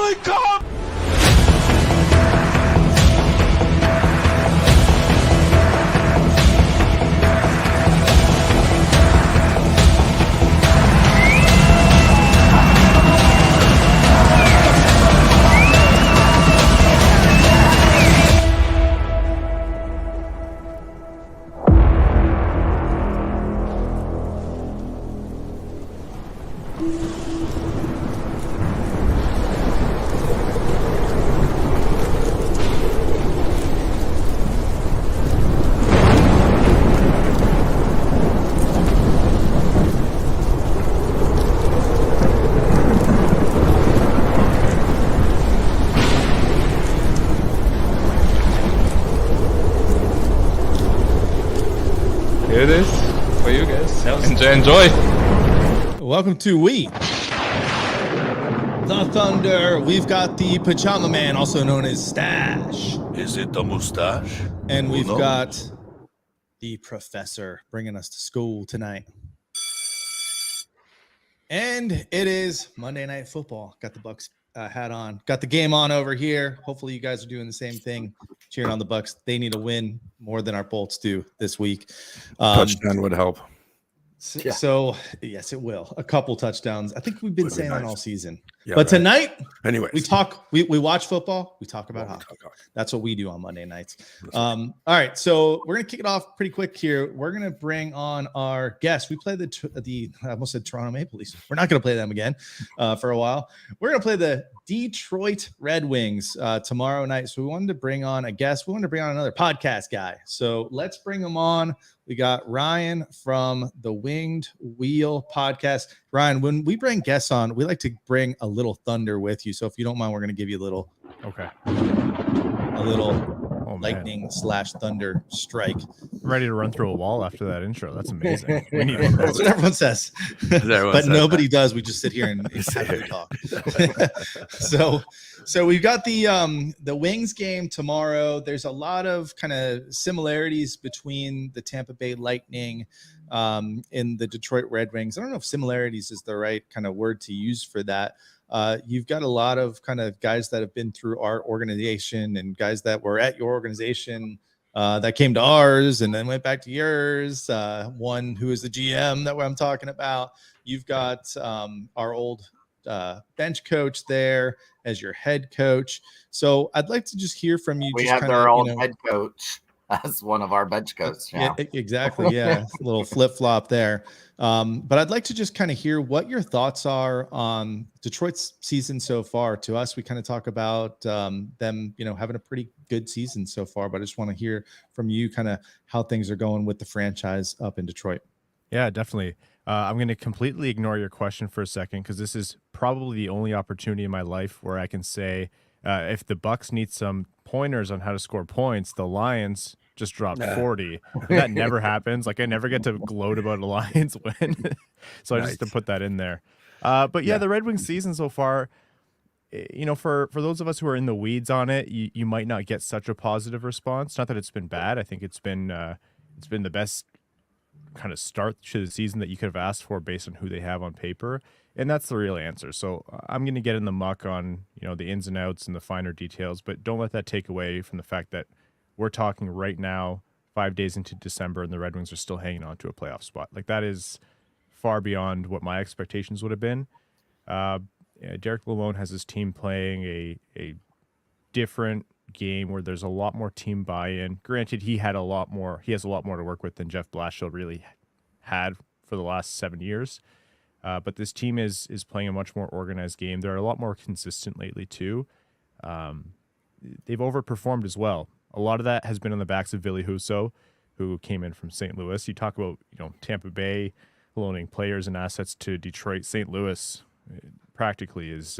my God! Here it is for you guys. Enjoy. Welcome to the Thunder. We've got the Pajama Man, also known as Stash. Is it the mustache? And we've got the Professor bringing us to school tonight. And it is Monday Night Football. Got the Bucks hat on. Got the game on over here. Hopefully you guys are doing the same thing, cheering on the Bucks. They need a win more than our Bolts do this week. Touchdown would help. So yes, it will. A couple touchdowns. I think we've been saying that all season. Yeah, but tonight, anyways, we watch football. We talk about hockey. That's what we do on Monday nights. All right, so we're gonna kick it off pretty quick here. We're gonna bring on our guest. We play the I almost said Toronto Maple Leafs. We're not gonna play them again for a while. We're gonna play the Detroit Red Wings tomorrow night. So we wanted to bring on a guest. We wanted to bring on another podcast guy. So let's bring him on. We got Ryan from the Winged Wheel podcast. Ryan, when we bring guests on, we like to bring a little thunder with you. So if you don't mind, we're going to give you a little lightning / thunder strike. I'm ready to run through a wall after that intro. That's amazing. We need one of That's those. what everyone says. But nobody does. We just sit here and talk. So we've got the Wings game tomorrow. There's a lot of kind of similarities between the Tampa Bay Lightning and the Detroit Red Wings. I don't know if similarities is the right kind of word to use for that. You've got a lot of kind of guys that have been through our organization and guys that were at your organization that came to ours and then went back to yours. One who is the GM that I'm talking about. You've got our old bench coach there as your head coach. So I'd like to just hear from you. We just have kinda, our old head coach as one of our bench coaches. Yeah, exactly. Yeah, a little flip flop there. But I'd like to just kind of hear what your thoughts are on Detroit's season so far. To us, we kind of talk about them, having a pretty good season so far. But I just want to hear from you kind of how things are going with the franchise up in Detroit. Yeah, definitely. I'm going to completely ignore your question for a second because this is probably the only opportunity in my life where I can say if the Bucks need some pointers on how to score points, the Lions just dropped 40. And that never happens. Like I never get to gloat about a Lions win. So I just to put that in there. But yeah, the Red Wings season so far, for those of us who are in the weeds on it, you might not get such a positive response. Not that it's been bad. I think it's been the best kind of start to the season that you could have asked for based on who they have on paper. And that's the real answer. So I'm going to get in the muck on, the ins and outs and the finer details, but don't let that take away from the fact that we're talking right now, 5 days into December, and the Red Wings are still hanging on to a playoff spot. Like that is far beyond what my expectations would have been. Derek Lalonde has his team playing a different game where there's a lot more team buy-in. Granted, he has a lot more to work with than Jeff Blashill really had for the last 7 years. But this team is playing a much more organized game. They're a lot more consistent lately too. They've overperformed as well. A lot of that has been on the backs of Ville Husso, who came in from St. Louis. You talk about Tampa Bay loaning players and assets to Detroit. St. Louis practically is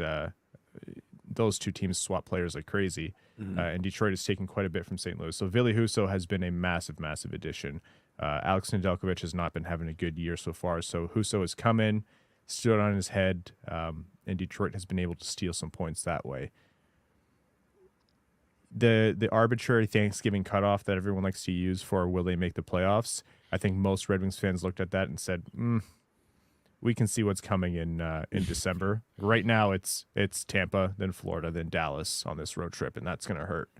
those two teams swap players like crazy. And Detroit has taken quite a bit from St. Louis. So Ville Husso has been a massive, massive addition. Alex Nedeljkovic has not been having a good year so far. So Husso has come in, stood on his head, and Detroit has been able to steal some points that way. The arbitrary Thanksgiving cutoff that everyone likes to use for will they make the playoffs, I think most Red Wings fans looked at that and said, we can see what's coming in December. Right now, it's Tampa, then Florida, then Dallas on this road trip, and that's going to hurt.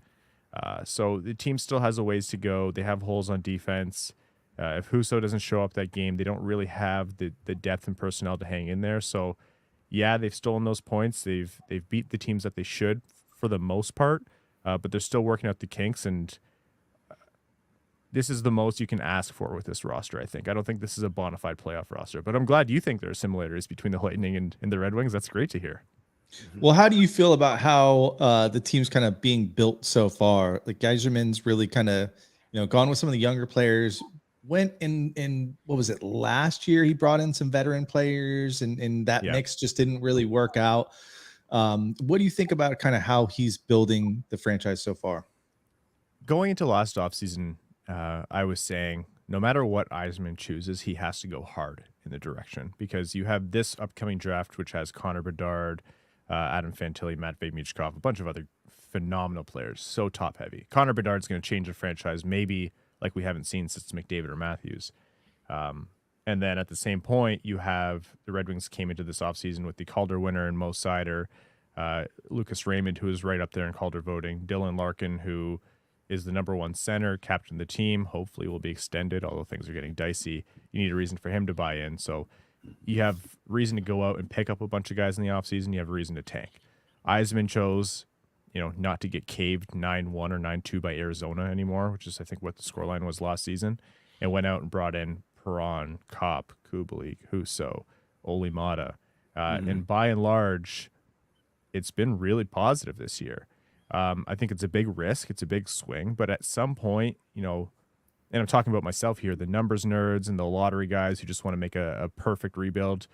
So the team still has a ways to go. They have holes on defense. If Husso doesn't show up that game, they don't really have the depth and personnel to hang in there. So, yeah, they've stolen those points. They've beat the teams that they should for the most part, but they're still working out the kinks, and this is the most you can ask for with this roster, I think. I don't think this is a bona fide playoff roster, but I'm glad you think there are similarities between the Lightning and the Red Wings. That's great to hear. Well, how do you feel about how the team's kind of being built so far? Like Geiserman's really kind of, gone with some of the younger players. Went in what was it, last year? He brought in some veteran players, and that mix just didn't really work out. What do you think about kind of how he's building the franchise so far? Going into last offseason, I was saying no matter what Yzerman chooses, he has to go hard in the direction, because you have this upcoming draft, which has Connor Bedard, Adam Fantilli, Matvei Michkov, a bunch of other phenomenal players, so top heavy. Connor Bedard's going to change the franchise, maybe like we haven't seen since McDavid or Matthews. And then at the same point, you have the Red Wings came into this offseason with the Calder winner and Mo Seider, Lucas Raymond, who is right up there in Calder voting, Dylan Larkin, who is the number one center, captain of the team, hopefully will be extended, although things are getting dicey. You need a reason for him to buy in. So you have reason to go out and pick up a bunch of guys in the offseason. You have a reason to tank. Yzerman chose, not to get caved 9-1 or 9-2 by Arizona anymore, which is, I think, what the scoreline was last season, and went out and brought in Perron, Kopp, Kubalik, Husso, Olimata. And by and large, it's been really positive this year. I think it's a big risk. It's a big swing. But at some point, and I'm talking about myself here, the numbers nerds and the lottery guys who just want to make a perfect rebuild,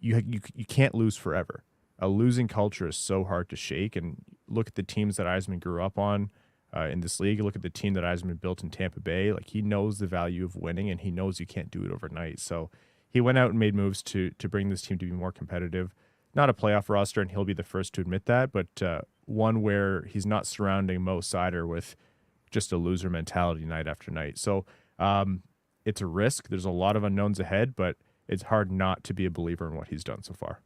you can't lose forever. A losing culture is so hard to shake. And look at the teams that Yzerman grew up on in this league. Look at the team that Yzerman built in Tampa Bay. Like, he knows the value of winning, and he knows you can't do it overnight. So he went out and made moves to bring this team to be more competitive. Not a playoff roster, and he'll be the first to admit that, but one where he's not surrounding Mo Seider with just a loser mentality night after night. So it's a risk. There's a lot of unknowns ahead, but it's hard not to be a believer in what he's done so far.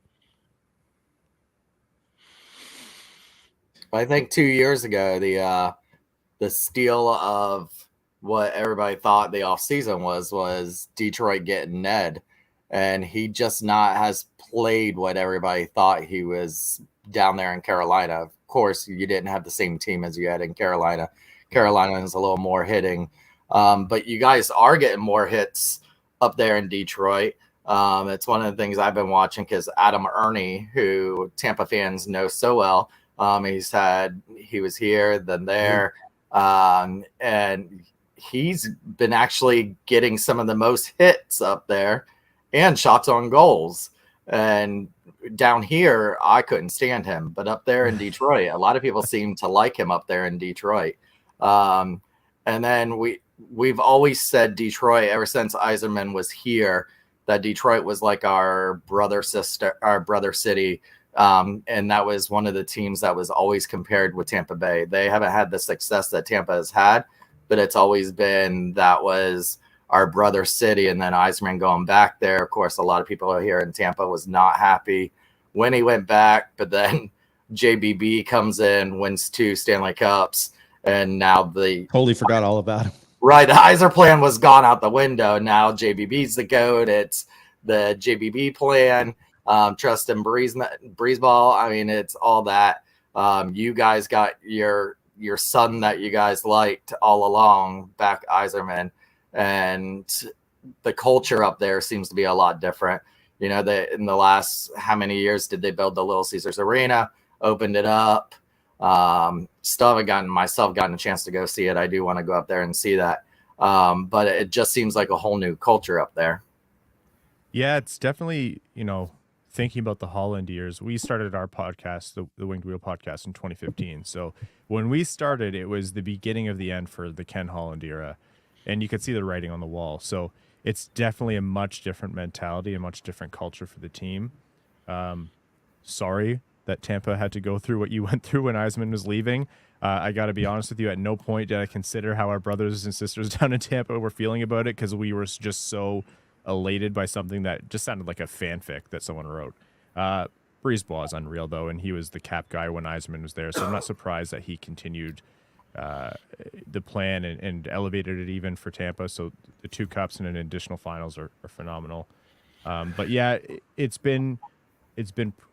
I think 2 years ago, the steal of what everybody thought the offseason was Detroit getting Ned. And he just has played what everybody thought he was down there in Carolina. Of course, you didn't have the same team as you had in Carolina. Carolina is a little more hitting. But you guys are getting more hits up there in Detroit. It's one of the things I've been watching because Adam Ernie, who Tampa fans know so well, he was here, then there. And he's been actually getting some of the most hits up there and shots on goals. And down here, I couldn't stand him. But up there in Detroit, a lot of people seem to like him up there in Detroit. And then we've always said Detroit, ever since Yzerman was here, that Detroit was like our brother city. And that was one of the teams that was always compared with Tampa Bay. They haven't had the success that Tampa has had, but it's always been that was our brother city. And then Yzerman going back there, of course, a lot of people here in Tampa was not happy when he went back, but then JBB comes in, wins 2 Stanley Cups, and now totally forgot all about him. Right, the Yzer plan was gone out the window. Now JBB's the GOAT. It's the JBB plan. Trust and Breezeball. I mean, it's all that. You guys got your son that you guys liked all along back, Yzerman. And the culture up there seems to be a lot different. In the last, how many years did they build the Little Caesars Arena, opened it up? Still haven't gotten a chance to go see it. I do want to go up there and see that. But it just seems like a whole new culture up there. Yeah, it's definitely, thinking about the Holland years. We started our podcast, the Winged Wheel podcast, in 2015. So when we started, it was the beginning of the end for the Ken Holland era. And you could see the writing on the wall. So it's definitely a much different mentality, a much different culture for the team. Sorry that Tampa had to go through what you went through when Yzerman was leaving. I got to be honest with you, at no point did I consider how our brothers and sisters down in Tampa were feeling about it, because we were just so elated by something that just sounded like a fanfic that someone wrote. Breezeball is unreal, though, and he was the cap guy when Yzerman was there, so I'm not surprised that he continued the plan and elevated it even for Tampa. So the 2 cups and an additional finals are phenomenal. But yeah, it's been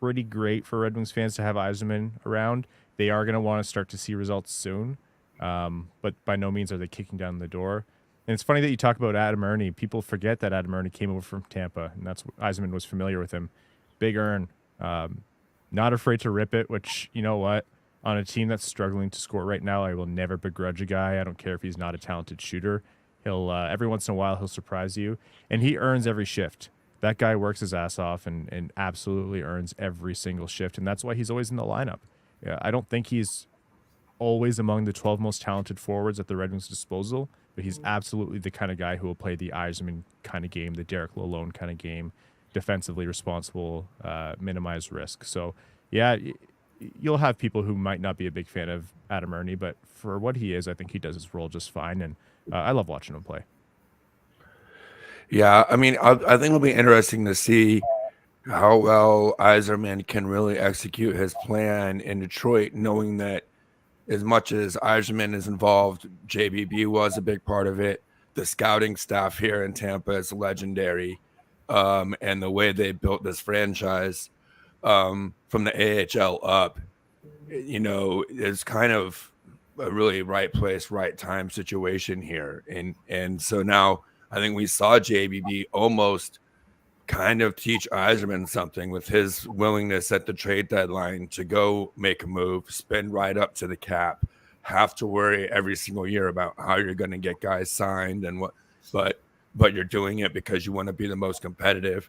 pretty great for Red Wings fans to have Yzerman around. They are going to want to start to see results soon, but by no means are they kicking down the door. And it's funny that you talk about Adam Ernie. People forget that Adam Ernie came over from Tampa, and that's Yzerman was familiar with him. Big Earn, not afraid to rip it, which, you know what? On a team that's struggling to score right now, I will never begrudge a guy. I don't care if he's not a talented shooter. He'll every once in a while, he'll surprise you, and he earns every shift. That guy works his ass off and absolutely earns every single shift, and that's why he's always in the lineup. Yeah, I don't think he's always among the 12 most talented forwards at the Red Wings' disposal, but he's absolutely the kind of guy who will play the Yzerman kind of game, the Derek Lalonde kind of game, defensively responsible, minimize risk. So, yeah, you'll have people who might not be a big fan of Adam Ernie, but for what he is, I think he does his role just fine, and I love watching him play. Yeah, I mean, I think it'll be interesting to see how well Yzerman can really execute his plan in Detroit, knowing that as much as Yzerman is involved, JBB was a big part of it. The scouting staff here in Tampa is legendary, and the way they built this franchise from the AHL up, you know, is kind of a really right place, right time situation here. And so now I think we saw JBB almost kind of teach Yzerman something with his willingness at the trade deadline to go make a move, spend right up to the cap, have to worry every single year about how you're going to get guys signed and what, but you're doing it because you want to be the most competitive.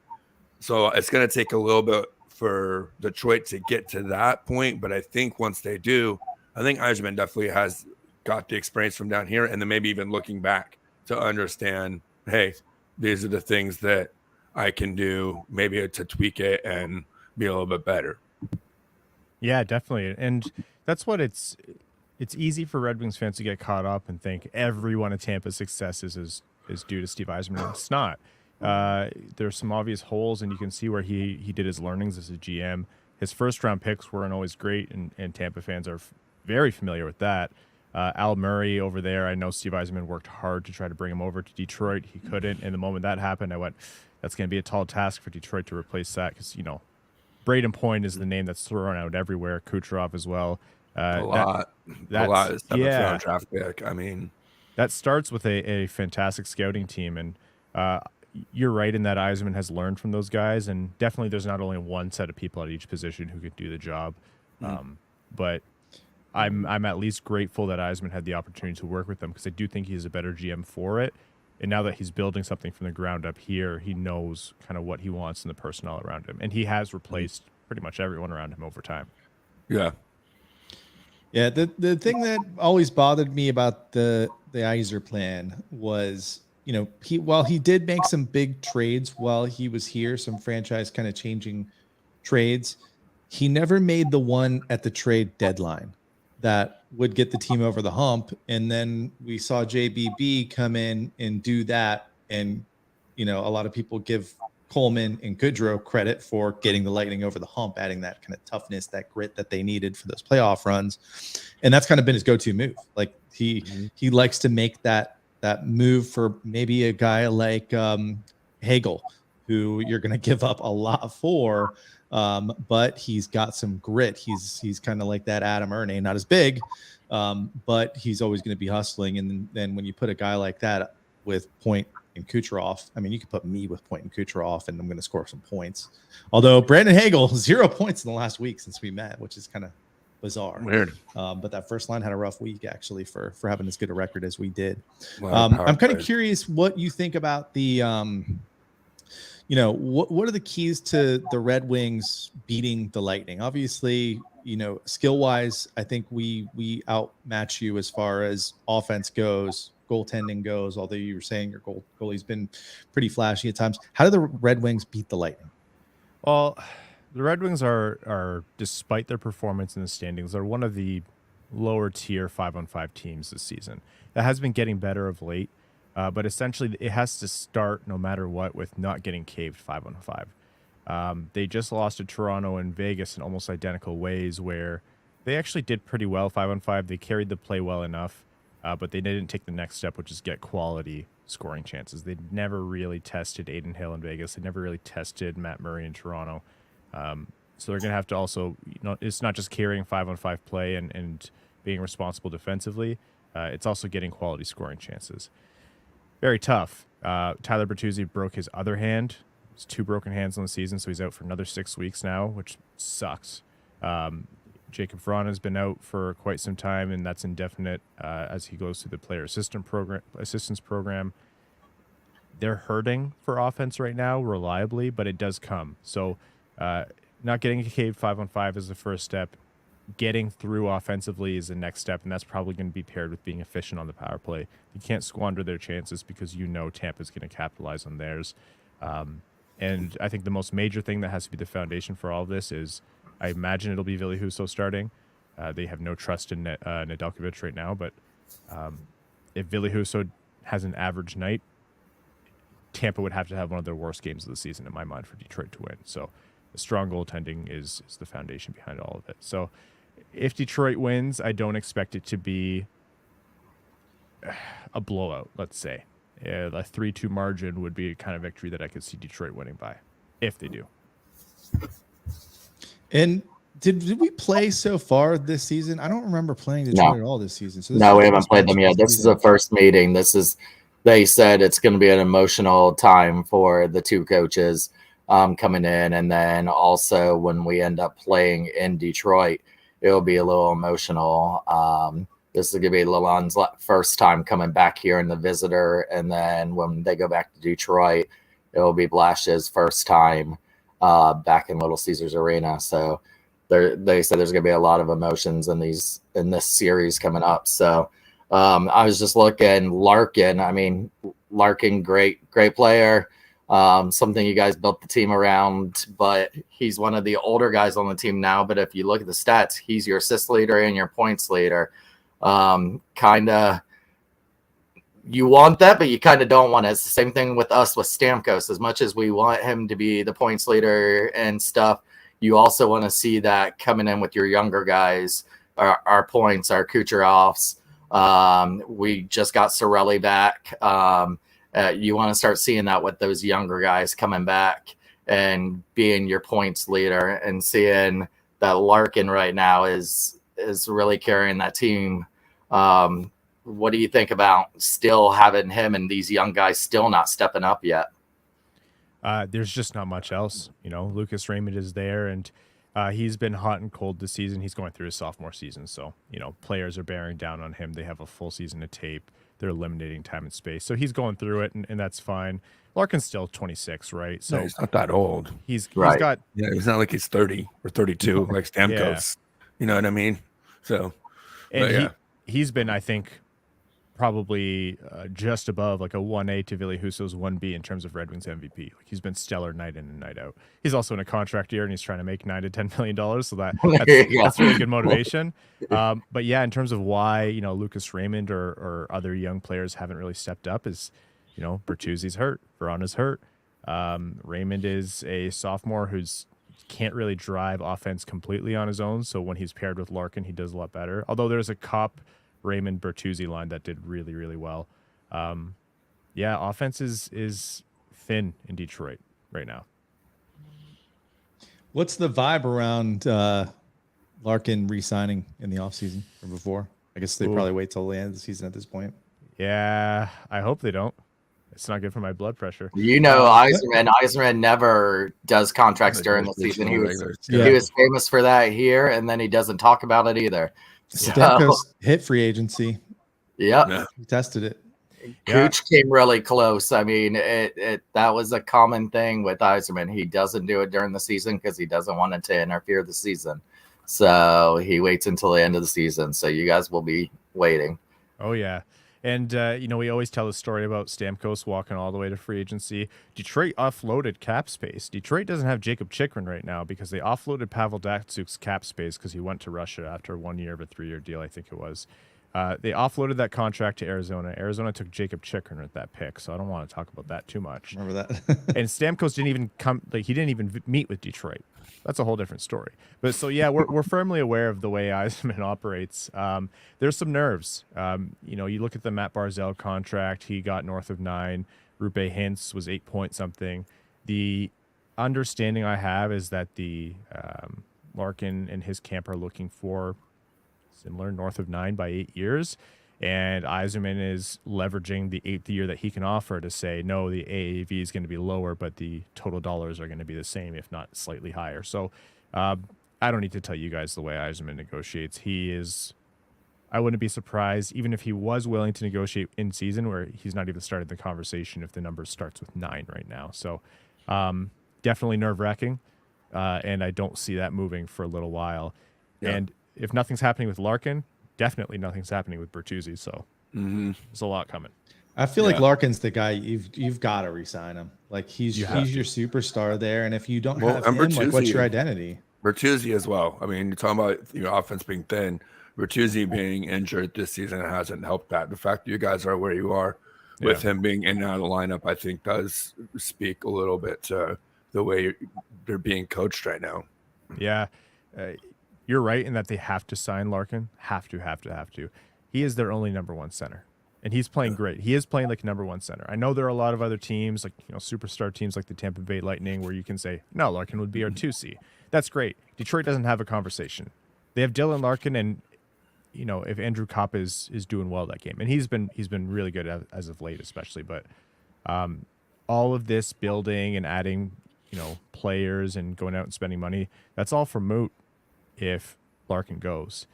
So it's going to take a little bit for Detroit to get to that point. But I think once they do, I think Yzerman definitely has got the experience from down here, and then maybe even looking back to understand, hey, these are the things that I can do maybe to tweak it and be a little bit better. Yeah, definitely. And that's what it's easy for Red Wings fans to get caught up and think every one of Tampa's successes is due to Steve Yzerman. It's not. There's some obvious holes, and you can see where he did his learnings as a GM. His first round picks weren't always great, and Tampa fans are very familiar with that. Al Murray over there, I know Steve Yzerman worked hard to try to bring him over to Detroit. He couldn't, and the moment that happened, I went, that's going to be a tall task for Detroit to replace that because, you know, Braden Point is the name that's thrown out everywhere. Kucherov as well. A lot is seventh-round draft pick. I mean, that starts with a fantastic scouting team, and you're right in that Yzerman has learned from those guys, and definitely there's not only one set of people at each position who could do the job, but I'm at least grateful that Yzerman had the opportunity to work with them because I do think he's a better GM for it. And now that he's building something from the ground up here, he knows kind of what he wants in the personnel around him. And he has replaced pretty much everyone around him over time. Yeah. Yeah, the thing that always bothered me about the Yzer plan was, you know, while he did make some big trades while he was here, some franchise kind of changing trades, he never made the one at the trade deadline that would get the team over the hump. And then we saw JBB come in and do that. And, you know, a lot of people give Coleman and Goodrow credit for getting the Lightning over the hump, adding that kind of toughness, that grit that they needed for those playoff runs. And that's kind of been his go-to move. Like he likes to make that move for maybe a guy like Hagel, who you're going to give up a lot for. But he's got some grit. He's kind of like that Adam Ernie, not as big, but he's always going to be hustling. And then when you put a guy like that with Point and Kucherov, I mean, you could put me with Point and Kucherov, and I'm going to score some points. Although Brandon Hagel, 0 points in the last week since we met, which is kind of bizarre. Weird. But that first line had a rough week actually for having as good a record as we did. I'm kind of curious what you think about the. You know, what are the keys to the Red Wings beating the Lightning? Obviously, you know, skill-wise, I think we outmatch you as far as offense goes, goaltending goes, although you were saying your goalie's been pretty flashy at times. How do the Red Wings beat the Lightning? Well, the Red Wings are despite their performance in the standings, they're one of the lower tier 5-on-5 teams this season. That has been getting better of late. But essentially, it has to start no matter what with not getting caved 5-on-5. They just lost to Toronto and Vegas in almost identical ways where they actually did pretty well 5-on-5. They carried the play well enough, but they didn't take the next step, which is get quality scoring chances. They never really tested Aiden Hill in Vegas. They never really tested Matt Murray in Toronto. So they're going to have to also, it's not just carrying 5-on-5 play and being responsible defensively. It's also getting quality scoring chances. Very tough. Tyler Bertuzzi broke his other hand. It's 2 broken hands on the season, so he's out for another 6 weeks now, which sucks. Jacob Vrana has been out for quite some time, and that's indefinite as he goes through the player assistance program. They're hurting for offense right now, reliably, but it does come. So not getting a cave 5-on-5 is the first step. Getting through offensively is the next step, and that's probably going to be paired with being efficient on the power play. You can't squander their chances because Tampa's going to capitalize on theirs. And I think the most major thing that has to be the foundation for all of this is I imagine it'll be Ville Husso starting. They have no trust in Nedeljkovic right now, but if Ville Husso has an average night, Tampa would have to have one of their worst games of the season in my mind for Detroit to win. So the strong goaltending is the foundation behind all of it. So if Detroit wins, I don't expect it to be a blowout, let's say. A 3-2 margin would be a kind of victory that I could see Detroit winning by, if they do. And did we play so far this season? I don't remember playing Detroit at all this season. So No, we haven't played them yet. This is the first meeting. They said it's going to be an emotional time for the 2 coaches coming in. And then also when we end up playing in Detroit, it'll be a little emotional. This is going to be Lalonde's first time coming back here in the visitor. And then when they go back to Detroit, it'll be Blash's first time back in Little Caesars Arena. So they said there's going to be a lot of emotions in this series coming up. So I was just looking, Larkin. I mean, Larkin, great player. Something you guys built the team around, but he's one of the older guys on the team now. But if you look at the stats, he's your assist leader and your points leader. Kind of, you want that, but you kind of don't want it. It's the same thing with us with Stamkos. As much as we want him to be the points leader and stuff, you also want to see that coming in with your younger guys, our points, our Kucherovs. We just got Sorelli back. You want to start seeing that with those younger guys coming back and being your points leader, and seeing that Larkin right now is really carrying that team. What do you think about still having him and these young guys still not stepping up yet? There's just not much else. Lucas Raymond is there, and he's been hot and cold this season. He's going through his sophomore season, so players are bearing down on him. They have a full season of tape. They're eliminating time and space, so he's going through it, and that's fine. Larkin's still 26, right? So no, he's not that old. He's right. It's not like he's 30 or 32 like Stamkos. Yeah. You know what I mean? So, and he's been, I think, probably just above like a 1A to Ville Husso's 1B in terms of Red Wings MVP. Like, he's been stellar night in and night out. He's also in a contract year, and he's trying to make $9 to $10 million, so that's really good motivation. But yeah, in terms of why Lucas Raymond or other young players haven't really stepped up is Bertuzzi's hurt, Verana's hurt. Raymond is a sophomore who's can't really drive offense completely on his own, so when he's paired with Larkin, he does a lot better. Although there's a Kopp Raymond Bertuzzi line that did really, really well. Offense is thin in Detroit right now. What's the vibe around Larkin re-signing in the offseason or before? I guess they probably wait till the end of the season at this point. Yeah, I hope they don't. It's not good for my blood pressure. Yzerman never does contracts during the season. He was famous for that here, and then he doesn't talk about it either. Stamkos hit free agency. Yep. He tested it. Cooch came really close. I mean, that was a common thing with Yzerman. He doesn't do it during the season because he doesn't want it to interfere the season. So he waits until the end of the season. So you guys will be waiting. Oh, yeah. And, we always tell the story about Stamkos walking all the way to free agency. Detroit offloaded cap space. Detroit doesn't have Jacob Chikrin right now because they offloaded Pavel Datsuk's cap space because he went to Russia after 1 year of a 3-year deal, I think it was. They offloaded that contract to Arizona. Arizona took Jacob Chickern at that pick, so I don't want to talk about that too much. Remember that? And Stamkos didn't even come, like he didn't even meet with Detroit. That's a whole different story. But so yeah, we're firmly aware of the way Yzerman operates. There's some nerves. You look at the Matt Barzal contract. He got north of 9. Rupe Hintz was 8 point something. The understanding I have is that the Larkin and his camp are looking for similar north of 9 by 8 years. And Yzerman is leveraging the 8th year that he can offer to say, no, the AAV is going to be lower, but the total dollars are going to be the same, if not slightly higher. So I don't need to tell you guys the way Yzerman negotiates. I wouldn't be surprised, even if he was willing to negotiate in season, where he's not even started the conversation if the number starts with 9 right now. So definitely nerve-wracking, and I don't see that moving for a little while. Yeah. And if nothing's happening with Larkin, definitely nothing's happening with Bertuzzi, so there's a lot coming. I feel like Larkin's the guy you've got to re-sign him. Like he's your superstar there, and if you don't have him, like, what's your identity? Bertuzzi as well. I mean, you're talking about your offense being thin. Bertuzzi being injured this season hasn't helped that. The fact that you guys are where you are with him being in and out of the lineup, I think does speak a little bit to the way they're being coached right now. Yeah. You're right in that they have to sign Larkin. Have to. He is their only number 1 center, and he's playing great. He is playing like number 1 center. I know there are a lot of other teams, like superstar teams like the Tampa Bay Lightning, where you can say, no, Larkin would be our 2C. That's great. Detroit doesn't have a conversation. They have Dylan Larkin, and if Andrew Kopp is doing well that game, and he's been really good as of late, especially. But all of this building and adding, players and going out and spending money, that's all for moot if Larkin goes.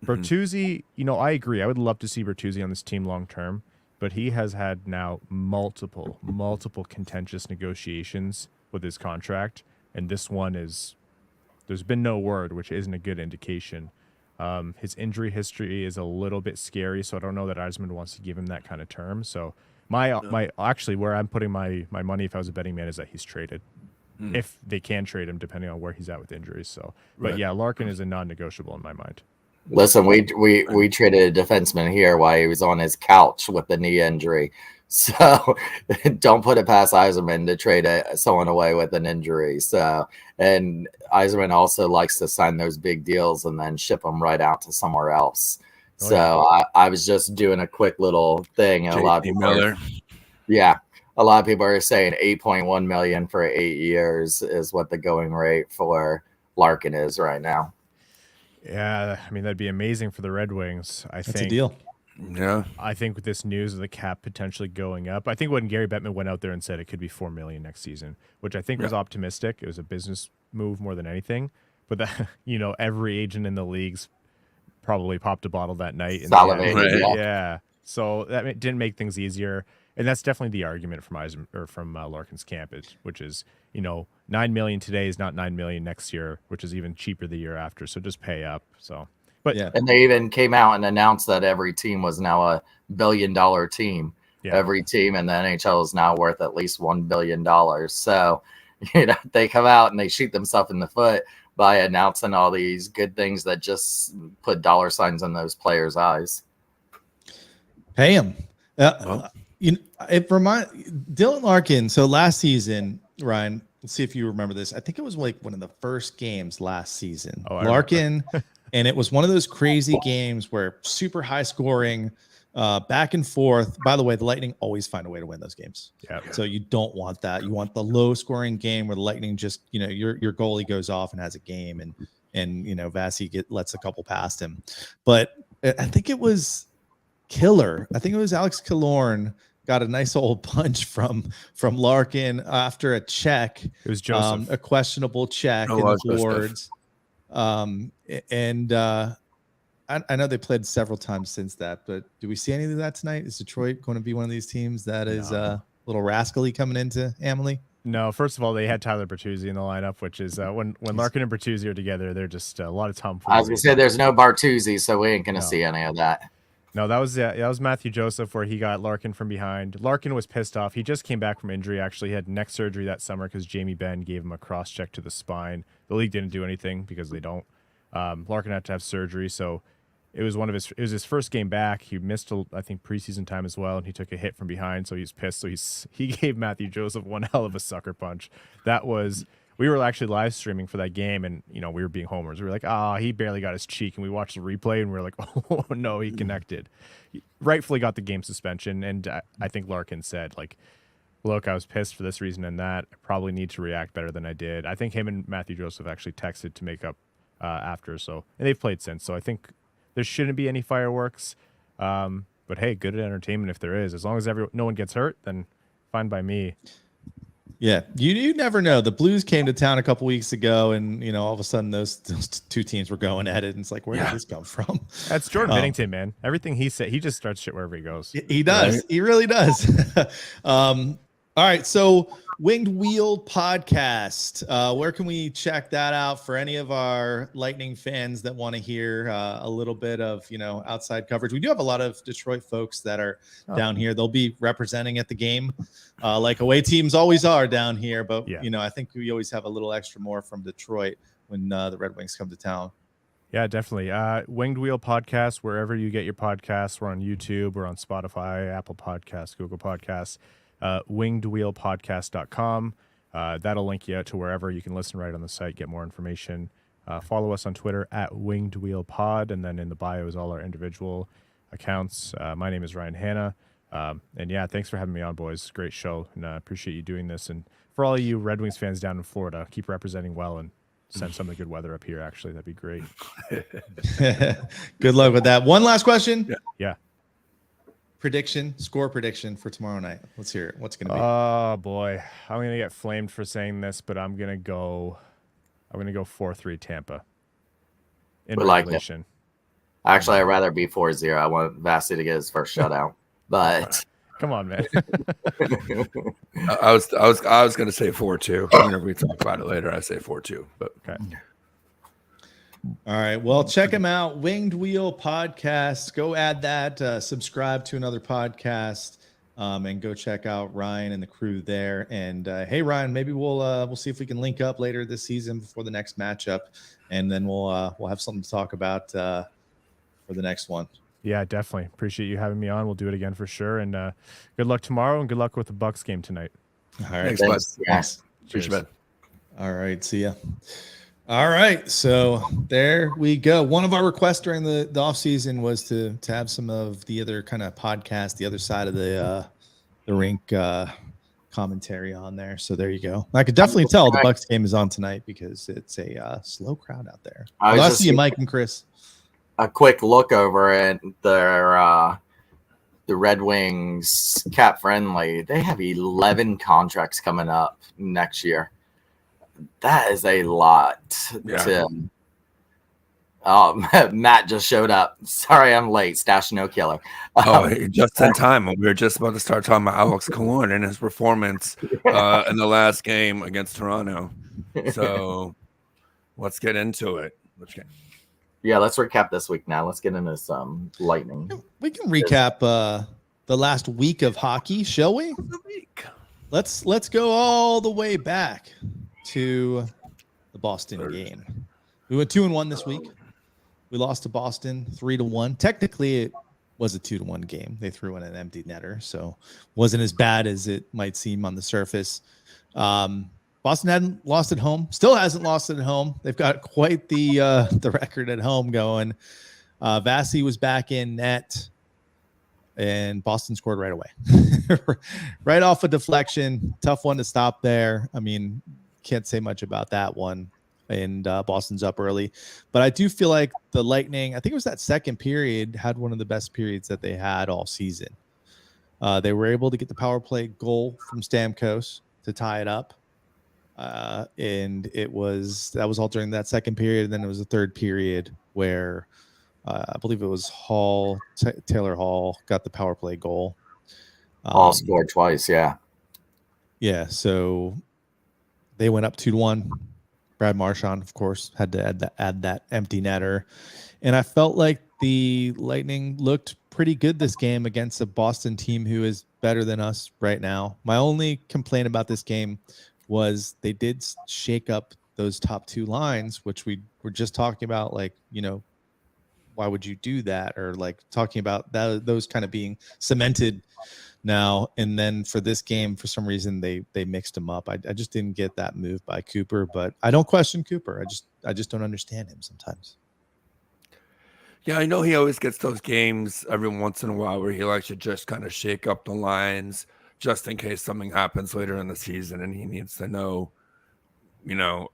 Bertuzzi, I agree. I would love to see Bertuzzi on this team long term, but he has had now multiple contentious negotiations with his contract, and this one there's been no word, which isn't a good indication. His injury history is a little bit scary, so I don't know that Yzerman wants to give him that kind of term. So my actually where I'm putting my money if I was a betting man is that he's traded. If they can trade him, depending on where he's at with injuries. So, but yeah, Larkin is a non-negotiable in my mind. Listen, we traded a defenseman here while he was on his couch with the knee injury. So don't put it past Yzerman to trade someone away with an injury. So, and Yzerman also likes to sign those big deals and then ship them right out to somewhere else. I was just doing a quick little thing, and a lot of people a lot of people are saying $8.1 million for 8 years is what the going rate for Larkin is right now. Yeah, I mean, that'd be amazing for the Red Wings. That's a deal. Yeah. I think with this news of the cap potentially going up, I think when Gary Bettman went out there and said it could be $4 million next season, which I think was optimistic. It was a business move more than anything. But that, every agent in the league's probably popped a bottle that night. And yeah. So that didn't make things easier. And that's definitely the argument from Larkin's camp, which is, $9 million today is not $9 million next year, which is even cheaper the year after. So just pay up. So, but yeah. And they even came out and announced that every team was now a $1 billion team. Yeah. Every team in the NHL is now worth at least $1 billion. So, they come out and they shoot themselves in the foot by announcing all these good things that just put dollar signs in those players' eyes. Pay him. It Dylan Larkin. So last season, Ryan, let's see if you remember this. I think it was like one of the first games last season. Larkin, and it was one of those crazy games where super high scoring, back and forth. By the way, the Lightning always find a way to win those games. Yeah. So you don't want that. You want the low scoring game where the Lightning just, your goalie goes off and has a game, and Vasi lets a couple past him. But I think it was Killer. I think it was Alex Killorn got a nice old punch from Larkin after a check. It was Joseph. A questionable check in the boards. I know they played several times since that, but do we see any of that tonight? Is Detroit going to be one of these teams that is a little rascally coming into Amalie? No, first of all, they had Tyler Bertuzzi in the lineup, which is when Larkin and Bertuzzi are together, they're just a lot of tomfoolery. I was going to say there's no Bertuzzi, so we ain't going to see any of that. No, that was Matthew Joseph, where he got Larkin from behind. Larkin was pissed off. He just came back from injury, actually. He had neck surgery that summer because Jamie Benn gave him a cross-check to the spine. The league didn't do anything because they don't. Larkin had to have surgery, so it was his first game back. He missed, I think, preseason time as well, and he took a hit from behind, so he's pissed. So he gave Matthew Joseph one hell of a sucker punch. We were actually live streaming for that game, and we were being homers. We were like, he barely got his cheek, and we watched the replay, and we were like, oh no, he connected. He rightfully got the game suspension, and I think Larkin said, like, look, I was pissed for this reason and that. I probably need to react better than I did. I think him and Matthew Joseph actually texted to make up after, and they've played since. So I think there shouldn't be any fireworks. But hey, good entertainment if there is. As long as no one gets hurt, then fine by me. Yeah, you never know. The Blues came to town a couple weeks ago, and all of a sudden those two teams were going at it, and it's like, where did this come from? That's Jordan Binnington, man. Everything he said, he just starts shit wherever he goes. He does. Right? He really does. All right, so Winged Wheel podcast. Where can we check that out for any of our Lightning fans that want to hear a little bit of outside coverage? We do have a lot of Detroit folks that are down here. They'll be representing at the game, like away teams always are down here. But I think we always have a little extra more from Detroit when the Red Wings come to town. Yeah, definitely. Winged Wheel podcast, wherever you get your podcasts. We're on YouTube. We're on Spotify, Apple Podcasts, Google Podcasts. wingedwheelpodcast.com. That'll link you out to wherever you can listen right on the site, get more information. Follow us on Twitter at wingedwheelpod, and then in the bio is all our individual accounts. My name is Ryan Hanna. And yeah, thanks for having me on, boys. Great show, and I appreciate you doing this. And for all of you Red Wings fans down in Florida, keep representing well and send some of the good weather up here, actually. That'd be great. Good luck with that. One last question. Yeah. Score prediction for tomorrow night. Let's hear it. What's going to be? Oh boy, I'm going to get flamed for saying this, but I'm going to go 4-3 Tampa in regulation. Like actually, I'd rather be 4-0. I want Vasi to get his first shutout, but come on, man. I was going to say 4-2. Whenever we talk about it later, I say 4-2. But okay. All right. Well, check them out. Winged Wheel podcast. Go add that. Subscribe to another podcast, and go check out Ryan and the crew there. And hey, Ryan, maybe we'll see if we can link up later this season before the next matchup, and then we'll have something to talk about for the next one. Yeah, definitely. Appreciate you having me on. We'll do it again for sure. And good luck tomorrow, and good luck with the Bucks game tonight. All right. Thanks, bud. Yes. Cheers, man. All right. See ya. All right, so there we go. One of our requests during the off season was to have some of the other kind of podcast, the other side of the rink commentary on there. So there you go. I could definitely tell the Bucks game is on tonight because it's a slow crowd out there. I see you, Mike and Chris. A quick look over at their the Red Wings cap friendly. They have 11 contracts coming up next year. That is a lot. Matt just showed up. Sorry, I'm late. Stash no killer. Just in time. We were just about to start talking about Alex Killorn and his performance in the last game against Toronto. So let's get into it. Yeah, let's recap this week now. Let's get into some Lightning. We can recap the last week of hockey, shall we? Let's go all the way back to the Boston game. We went 2-1 this week. We lost to Boston 3-1. Technically, it was a 2-1 game. They threw in an empty netter, so wasn't as bad as it might seem on the surface. Boston hadn't lost at home. Still hasn't lost at home. They've got quite the record at home going. Vasi was back in net, and Boston scored right away. Right off a deflection. Tough one to stop there. I mean, can't say much about that one. And Boston's up early. But I do feel like the Lightning, I think it was that second period, had one of the best periods that they had all season. They were able to get the power play goal from Stamkos to tie it up. And that was all during that second period. And then it was the third period where I believe it was Taylor Hall got the power play goal. Hall scored twice, yeah. Yeah, so they went up 2-1. Brad Marchand, of course, had to add that empty netter. And I felt like the Lightning looked pretty good this game against a Boston team who is better than us right now. My only complaint about this game was they did shake up those top two lines, which we were just talking about, like, why would you do that? Or like talking about that, those kind of being cemented now. And then for this game, for some reason, they mixed him up. I just didn't get that move by Cooper, but I don't question Cooper. I just don't understand him sometimes. Yeah, I know he always gets those games every once in a while where he likes to just kind of shake up the lines just in case something happens later in the season and he needs to know,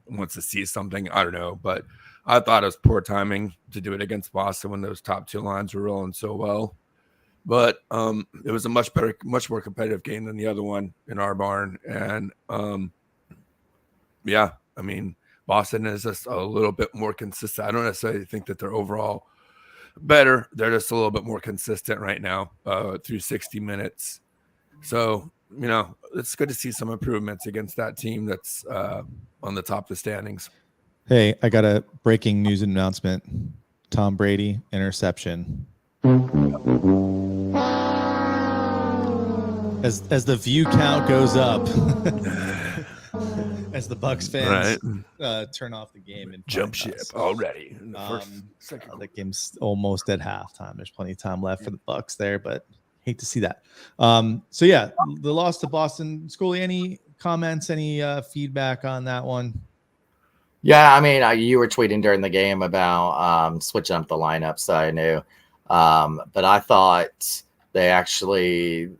wants to see something. I don't know, but I thought it was poor timing to do it against Boston when those top two lines were rolling so well. But it was a much more competitive game than the other one in our barn. And yeah, I mean, Boston is just a little bit more consistent. I don't necessarily think that they're overall better. They're just a little bit more consistent right now through 60 minutes. So, it's good to see some improvements against that team that's on the top of the standings. Hey, I got a breaking news announcement. Tom Brady interception. As the view count goes up, as the Bucks fans turn off the game and jump ship already. The game's almost at halftime. There's plenty of time left for the Bucks there, but hate to see that. So yeah, the loss to Boston. Scully, any comments, any feedback on that one? Yeah, I mean, you were tweeting during the game about switching up the lineup, so I knew. But I thought they actually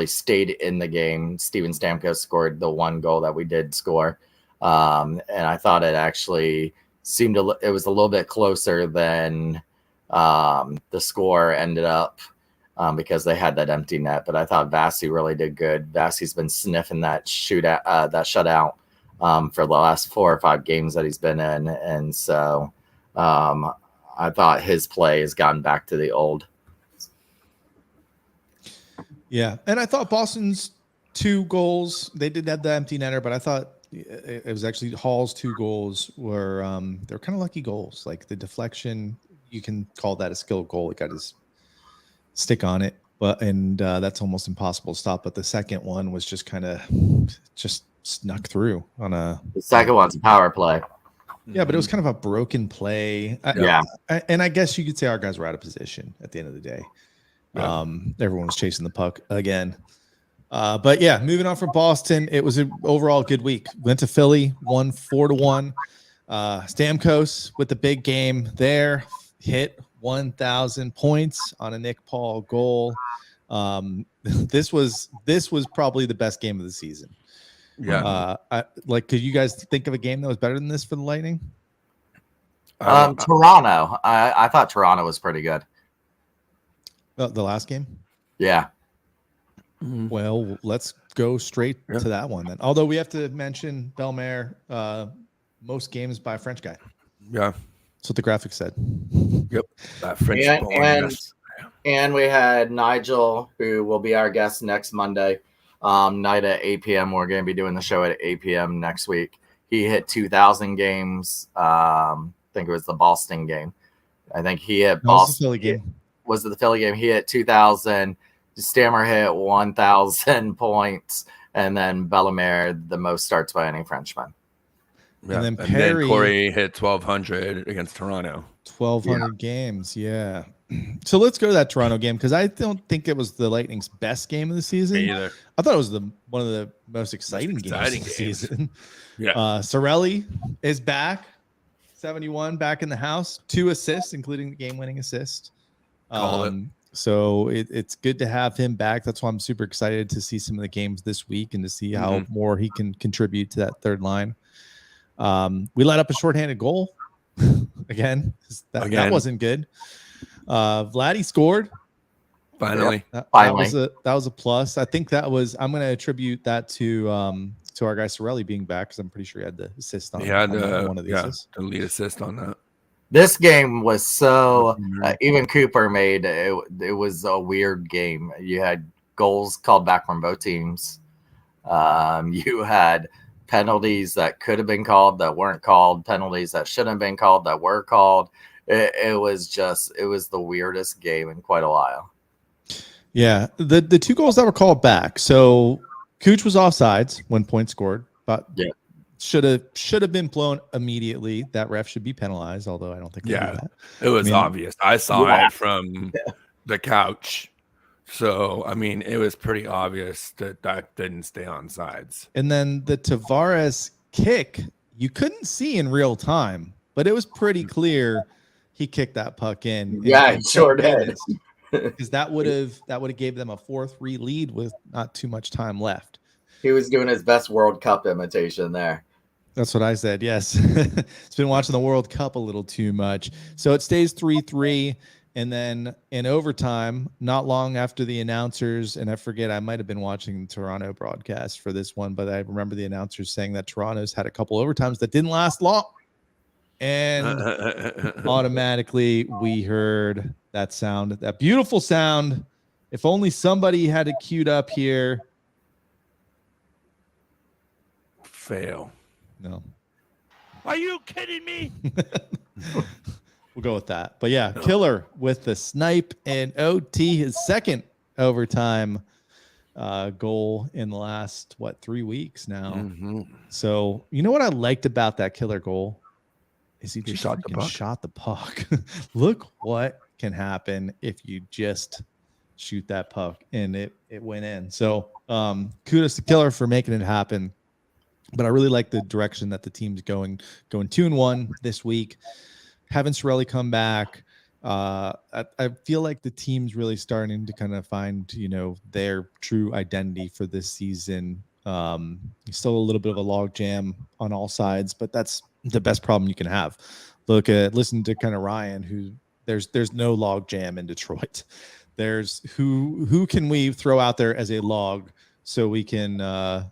stayed in the game. Steven Stamkos scored the one goal that we did score, and I thought it actually it was a little bit closer than the score ended up because they had that empty net. But I thought Vasi really did good. Vasi's been sniffing that shutout for the last 4 or 5 games that he's been in, and so I thought his play has gotten back to the old. Yeah, and I thought Boston's 2 goals, they did have the empty netter, but I thought it was actually Hall's 2 goals were they're kind of lucky goals. Like the deflection, you can call that a skilled goal. It got his stick on it, but that's almost impossible to stop. But the second one was just kind of just snuck through on a. The second one's a power play. Yeah, but it was kind of a broken play. And I guess you could say our guys were out of position at the end of the day. Yeah. Everyone was chasing the puck again. But yeah, moving on from Boston, it was an overall good week. Went to Philly, won 4-1. Stamkos with the big game there, hit 1,000 points on a Nick Paul goal. This was probably the best game of the season. Yeah. Could you guys think of a game that was better than this for the Lightning? Toronto. I thought Toronto was pretty good. The last game? Yeah. Well, let's go straight to that one then. Although we have to mention Bellemare, most games by a French guy. Yeah. That's what the graphic said. Yep. That French and we had Nigel, who will be our guest next Monday night at 8 p.m. We're going to be doing the show at 8 p.m. next week. He hit 2,000 games. I think it was the Boston game. I think he hit Boston. Philly game. Was it the Philly game? He hit 2,000. Stammer hit 1,000 points. And then Bellemare, the most starts by any Frenchman. Yeah. And then Corey hit 1,200 against Toronto. 1,200 games, yeah. So let's go to that Toronto game because I don't think it was the Lightning's best game of the season. Me either. I thought it was one of the most exciting games of the season. Yeah. Cirelli is back, 71 back in the house, 2 assists, including the game-winning assist. So it's good to have him back. That's why I'm super excited to see some of the games this week and to see how more he can contribute to that third line. We let up a shorthanded goal again. That wasn't good. Vladdy scored. Finally. That was a plus. I think I'm going to attribute that to our guy Cirelli being back because I'm pretty sure he had the assist on. He had one of these. The lead assist on that. This game was so even Cooper made it. It was a weird game. You had goals called back from both teams. You had penalties that could have been called that weren't called. Penalties that shouldn't have been called that were called. It was the weirdest game in quite a while. Yeah, the 2 goals that were called back. So Cooch was offsides when points scored, but should have been blown immediately. That ref should be penalized, although I don't think they do that. It was obvious. I saw Yeah. it from the couch. So, I mean, it was pretty obvious that that didn't stay on sides. And then the Tavares kick, you couldn't see in real time, but it was pretty clear he kicked that puck in. Yeah, he sure did. Because that would have gave them a 4-3 lead with not too much time left. He was doing his best World Cup imitation there. That's what I said. Yes. It's been watching the World Cup a little too much. So it stays 3-3. And then in overtime, not long after the announcers, and I forget, I might have been watching the Toronto broadcast for this one, but I remember the announcers saying that Toronto's had a couple overtimes that didn't last long. And automatically we heard that sound, that beautiful sound. If only somebody had it queued up here. Fail. No. Are you kidding me? We'll go with that. But yeah, Killer with the snipe and OT, his second overtime goal in the last, 3 weeks now. Mm-hmm. So you know what I liked about that Killer goal? Is he just shot the puck. shot the puck. Look what can happen if you just shoot that puck and it went in. So kudos to Killer for making it happen. But I really like the direction that the team's going 2-1 this week. Having Cirelli come back, I feel like the team's really starting to kind of find, their true identity for this season. Still a little bit of a log jam on all sides, but that's the best problem you can have. Listen to kind of Ryan, who there's no log jam in Detroit. There's who can we throw out there as a log so we can,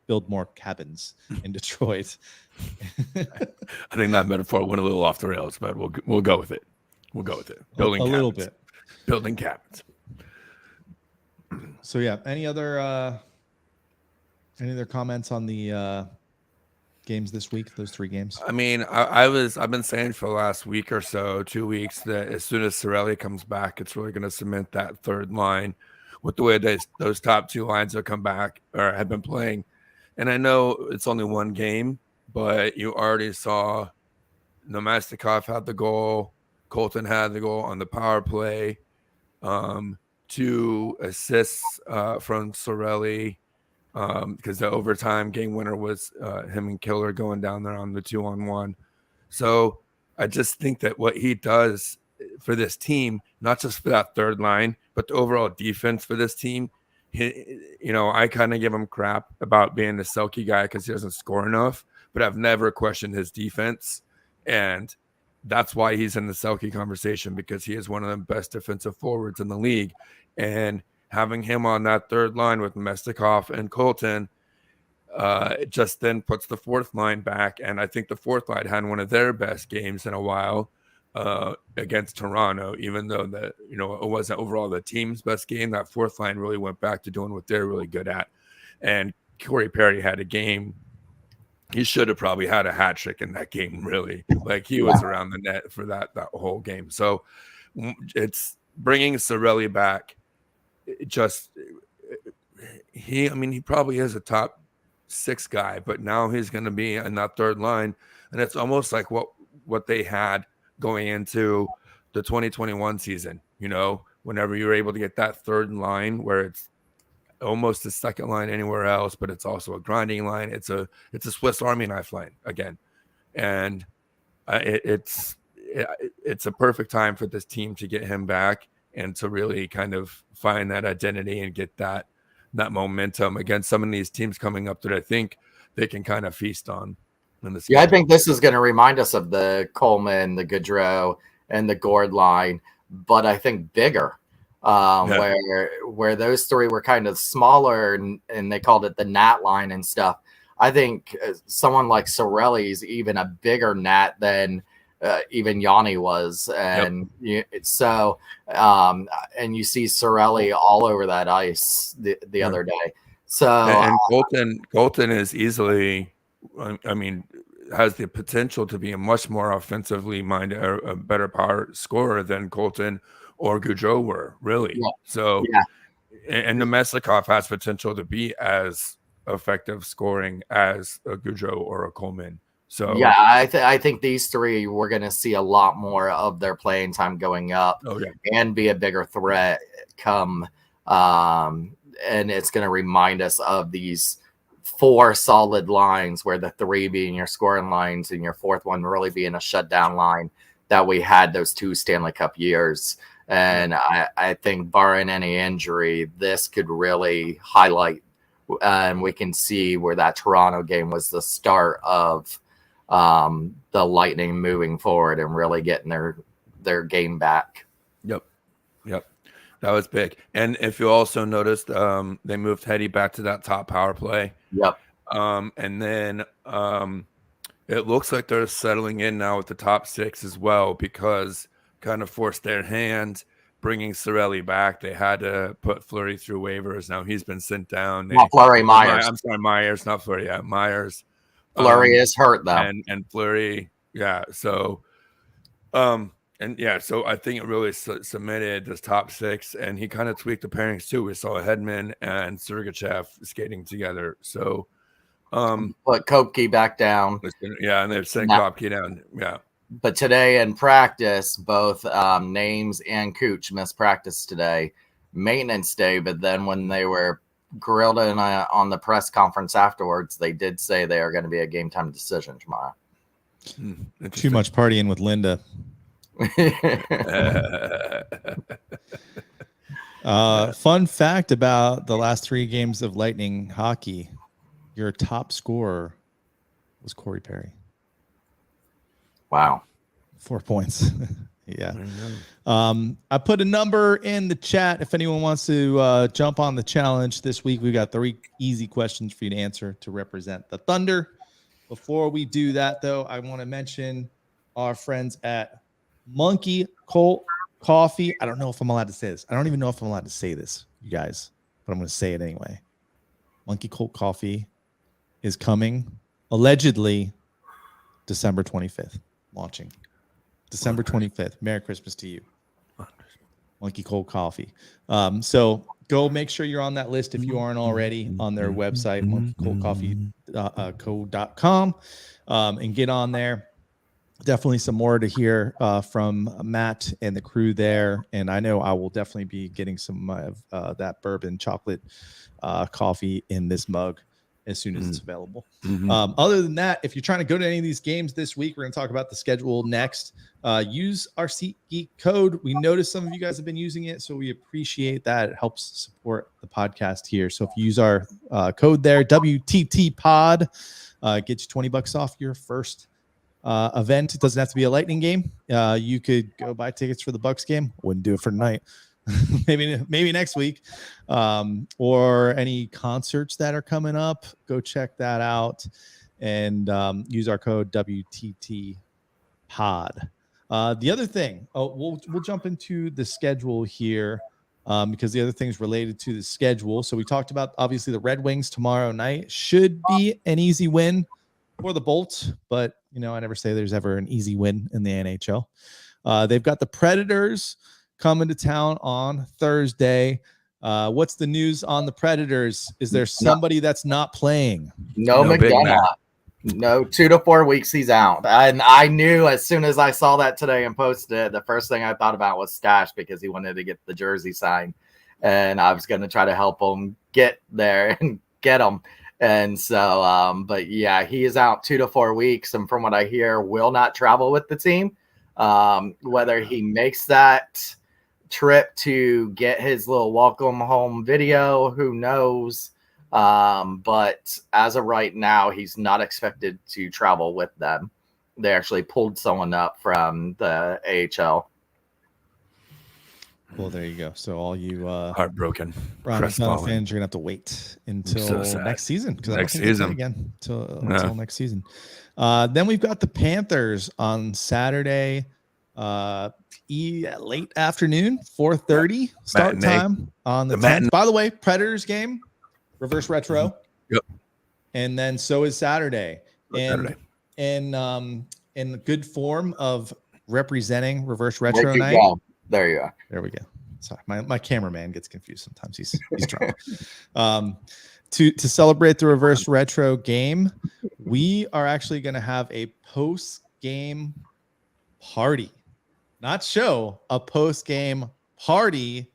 build more cabins in Detroit. I think that metaphor went a little off the rails, but we'll go with it. We'll go with it. Building a cabins. little bit. Building cabins. So yeah, any other comments on the games this week? Those 3 games. I mean, I've been saying for the last week or so, 2 weeks, that as soon as Cirelli comes back, it's really going to cement that third line with the way those top 2 lines have come back or have been playing. And I know it's only 1 game, but you already saw Nemestikov had the goal. Colton had the goal on the power play. 2 assists from Cirelli because the overtime game winner was him and Killer going down there on the 2-on-1. So I just think that what he does for this team, not just for that third line, but the overall defense for this team, I kind of give him crap about being the Selke guy because he doesn't score enough, but I've never questioned his defense. And that's why he's in the Selke conversation, because he is one of the best defensive forwards in the league. And having him on that third line with Mestikov and Colton, it just then puts the fourth line back. And I think the fourth line had one of their best games in a while against Toronto, even though it wasn't overall the team's best game. That fourth line really went back to doing what they're really good at. And Corey Perry had a game. He should have probably had a hat trick in that game, really. Like, he was around the net for that whole game. So it's bringing Cirelli back. He probably is a top 6 guy, but now he's going to be in that third line. And it's almost like what they had going into the 2021 season, whenever you're able to get that third line where it's almost a second line anywhere else, but it's also a grinding line. It's a Swiss Army knife line again. And it's a perfect time for this team to get him back and to really kind of find that identity and get that momentum against some of these teams coming up that I think they can kind of feast on. Yeah, I think this is going to remind us of the Coleman, the Gaudreau, and the Gord line, but I think bigger, where those 3 were kind of smaller and they called it the Nat line and stuff. I think someone like Cirelli is even a bigger Nat than even Yanni was. And and you see Cirelli all over that ice the other day. So and Colton is easily, has the potential to be a much more offensively minded, or a better power scorer than Colton or Gaudreau were, really. Yeah. So, and Nemestikov has potential to be as effective scoring as a Goudreau or a Coleman. So yeah, I think these three we're going to see a lot more of their playing time going up and be a bigger threat come. And it's going to remind us of these 4 solid lines, where the 3 being your scoring lines and your 4th one really being a shutdown line that we had those 2 Stanley Cup years. And I think barring any injury, this could really highlight, and we can see where that Toronto game was the start of the Lightning moving forward and really getting their game back. Yep. That was big. And if you also noticed, they moved Hetty back to that top power play. Yep. And then it looks like they're settling in now with the top 6 as well, because kind of forced their hand bringing Cirelli back. They had to put Fleury through waivers. Now he's been sent down. Not Fleury, Myers. I'm sorry, Myers, not Fleury. Yeah, Myers. Fleury is hurt though. And Fleury, yeah. So, so I think it really cemented this top 6, and he kind of tweaked the pairings too. We saw Hedman and Sergachev skating together. So, put Kopke back down. Yeah, and they've sent Kopke down. Yeah. But today in practice, both Names and Cooch missed practice today, maintenance day. But then when they were grilled on the press conference afterwards, they did say they are going to be a game time decision tomorrow. Too much partying with Linda. Fun fact about the last 3 games of Lightning hockey: your top scorer was Corey Perry. Wow. 4 points. Yeah. I put a number in the chat if anyone wants to jump on the challenge this week. We've got 3 easy questions for you to answer to represent the Thunder. Before we do that, though, I want to mention our friends at Monkey Colt Coffee. I don't know if I'm allowed to say this. I don't even know if I'm allowed to say this, you guys, but I'm going to say it anyway. Monkey Colt Coffee is coming, allegedly, December 25th. Launching December 25th. Merry Christmas to you. Monkey Cold Coffee. So go make sure you're on that list if you aren't already on their website, monkeycoldcoffee.com, and get on there. Definitely some more to hear from Matt and the crew there. And I know I will definitely be getting some of that bourbon chocolate coffee in this mug as soon as it's available. Other than that, if you're trying to go to any of these games this week, we're going to talk about the schedule next. Use our SeatGeek code. We noticed some of you guys have been using it, so we appreciate that. It helps support the podcast here. So if you use our code there, WTT Pod, gets you $20 off your first event. It doesn't have to be a Lightning game. You could go buy tickets for the Bucks game. Wouldn't do it for tonight. maybe next week, or any concerts that are coming up. Go check that out and use our code WTT Pod. The other thing, we'll jump into the schedule here because the other things related to the schedule. So we talked about obviously the Red Wings tomorrow night should be an easy win for the Bolts, but I never say there's ever an easy win in the NHL. They've got the Predators coming to town on Thursday. What's the news on the Predators? Is there somebody that's not playing? No McDonough. No, 2 to 4 weeks he's out. And I knew as soon as I saw that today and posted it, the first thing I thought about was Stash, because he wanted to get the jersey signed. And I was going to try to help him get there and get him. And so, but yeah, he is out 2 to 4 weeks. And from what I hear, will not travel with the team. Whether he makes that trip to get his little welcome home video, who knows? But as of right now, he's not expected to travel with them. They actually pulled someone up from the AHL. Well, there you go. So all you heartbroken Ron fans, you're gonna have to wait until next season, because next season again until next season. Then we've got the Panthers on Saturday. Late afternoon, 4:30 start time on the 10th. By the way, Predators game, reverse retro. Yep. And then so is Saturday. And in good form of representing reverse retro night. There you go. There we go. Sorry, my cameraman gets confused sometimes. He's drunk. To celebrate the reverse retro game, we are actually going to have a post game party, not show, a post game party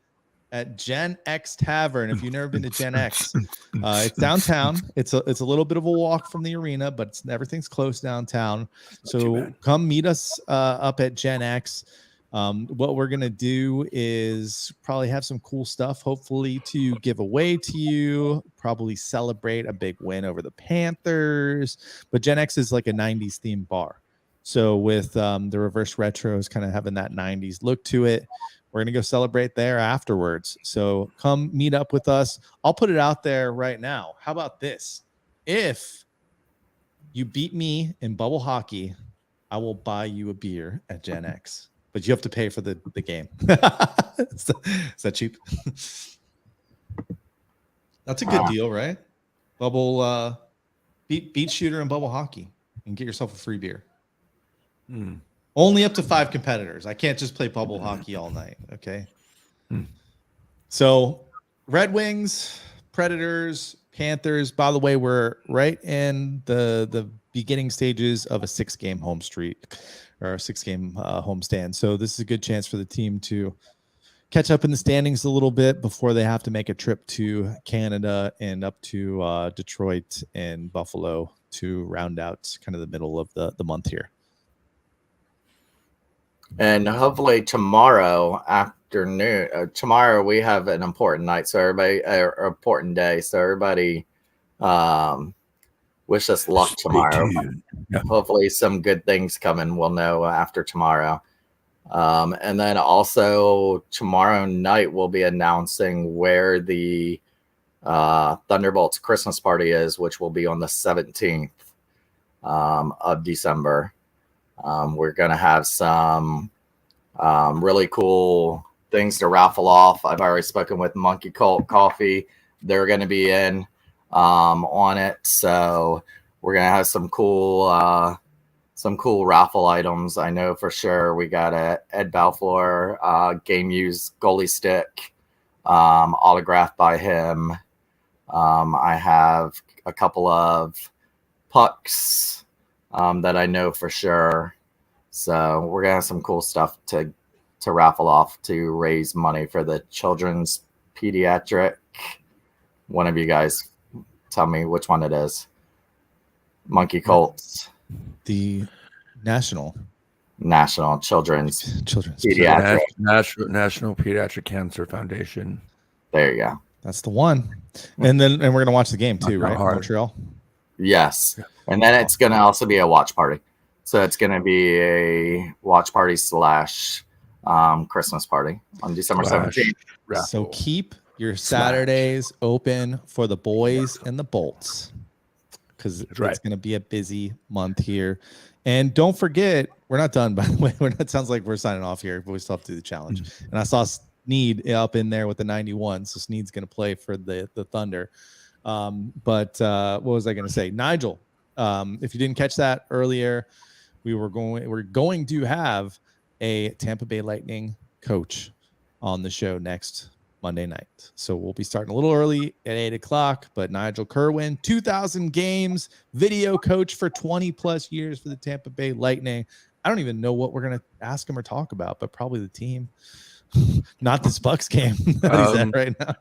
at Gen X Tavern. If you've never been to Gen X, it's downtown. It's a little bit of a walk from the arena, but everything's close downtown. So come meet us up at Gen X. What we're gonna do is probably have some cool stuff, hopefully to give away to you. Probably celebrate a big win over the Panthers. But Gen X is like a '90s themed bar. So with the reverse retros kind of having that '90s look to it, we're going to go celebrate there afterwards. So come meet up with us. I'll put it out there right now. How about this? If you beat me in bubble hockey, I will buy you a beer at Gen X, but you have to pay for the game. Is that cheap? That's a good deal, right? Bubble beat shooter and bubble hockey and get yourself a free beer. Only up to 5 competitors. I can't just play bubble hockey all night. Okay. So Red Wings, Predators, Panthers. By the way, we're right in the beginning stages of a 6-game home streak or a 6-game homestand. So this is a good chance for the team to catch up in the standings a little bit before they have to make a trip to Canada and up to Detroit and Buffalo to round out kind of the middle of the month here. And hopefully tomorrow afternoon, tomorrow we have an important night. So everybody, important day. So everybody, wish us luck tomorrow. Yeah. Hopefully some good things coming. We'll know after tomorrow. And then also tomorrow night, we'll be announcing where the Thunderbolts Christmas party is, which will be on the 17th of December. We're going to have some really cool things to raffle off. I've already spoken with Monkey Cult Coffee. They're going to be in on it. So we're going to have some cool raffle items. I know for sure we got a Ed Balfour game used goalie stick autographed by him. I have a couple of pucks that I know for sure. So we're gonna have some cool stuff to raffle off to raise money for the children's pediatric. One of you guys tell me which one it is. Monkey Colts. The National Children's Pediatric. National Pediatric Cancer Foundation. There you go. That's the one. And we're gonna watch the game too, right? Montreal. Yes. And then it's going to also be a watch party. So it's going to be a watch party / Christmas party on December 17th. So keep your Saturdays open for the boys and the Bolts because it's going to be a busy month here. And don't forget, we're not done, by the way. It sounds like we're signing off here, but we still have to do the challenge. And I saw Sneed up in there with the 91. So Sneed's going to play for the Thunder. But what was I going to say? Nigel, if you didn't catch that earlier, we're going to have a Tampa Bay Lightning coach on the show next Monday night. So we'll be starting a little early at 8:00, but Nigel Kerwin, 2,000 games, video coach for 20 plus years for the Tampa Bay Lightning. I don't even know what we're going to ask him or talk about, but probably the team. Not this Bucks game that he's at right now.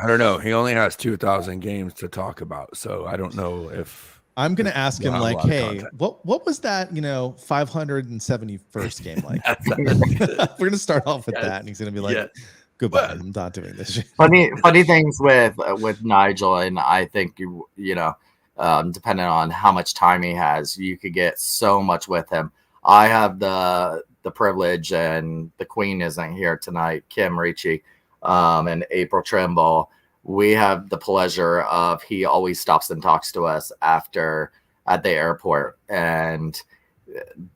I don't know. He only has 2,000 games to talk about, so I don't know if I'm going to ask him like, "Hey, what was that? 571st game like?" We're going to start off with that, and he's going to be like, "Goodbye, I'm not doing this shit." Funny things with Nigel, and I think depending on how much time he has, you could get so much with him. I have the privilege, and the queen isn't here tonight, Kim Ricci, and April Trimble. We have the pleasure of, he always stops and talks to us at the airport, and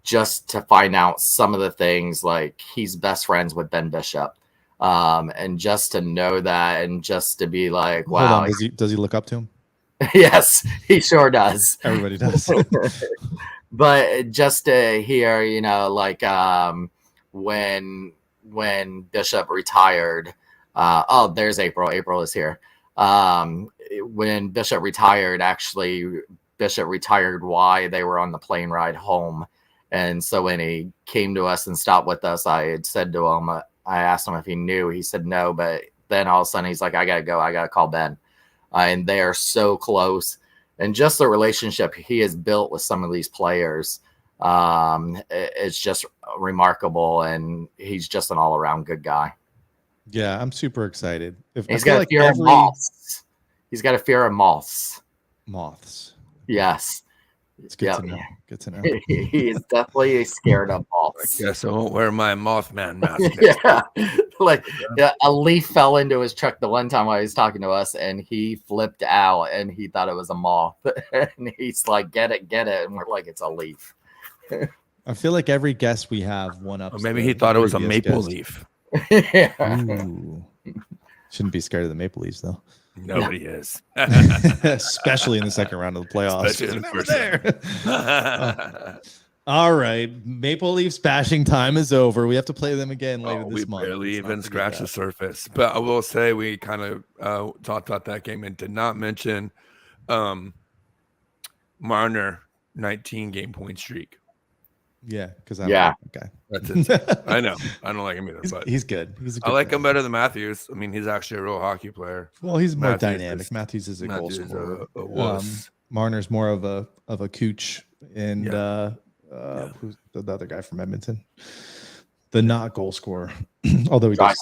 just to find out some of the things, like he's best friends with Ben Bishop, and just to know that, and just to be like, wow. Hold on, does he look up to him? Yes, he sure does. Everybody does. But just to hear, when when Bishop retired. There's April. April is here. When Bishop retired, actually, Bishop retired while they were on the plane ride home. And so when he came to us and stopped with us, I had said to him, I asked him if he knew. He said no, but then all of a sudden he's like, I got to go. I got to call Ben. And they are so close. And just the relationship he has built with some of these players, it's just remarkable. And he's just an all-around good guy. Yeah, I'm super excited. He's got a fear of moths. He's got a fear of moths. Moths. Yes. It's good to know. Good to know. He is definitely scared of moths. I guess I won't wear my Mothman mask. A leaf fell into his truck the one time while he was talking to us, and he flipped out, and he thought it was a moth. And he's like, "Get it!" And we're like, "It's a leaf." I feel like every guest we have one up. Or maybe he thought it was a maple leaf. Ooh. Shouldn't be scared of the maple leaves though. Nobody is. Especially in the second round of the playoffs. Especially in the first there. All right. Maple Leafs bashing time is over. We have to play them again later this month. We barely even scratched the surface. But I will say we kind of talked about that game and did not mention Marner 19 game point streak. Yeah, because okay. That's it. I know. I don't like him either, but he's good. I like him better than Matthews. I mean, he's actually a real hocky player. Well, he's more dynamic. Matthews is a goal scorer. Marner's more of a cooch, and who's the other guy from Edmonton? The not goal scorer. Although he does.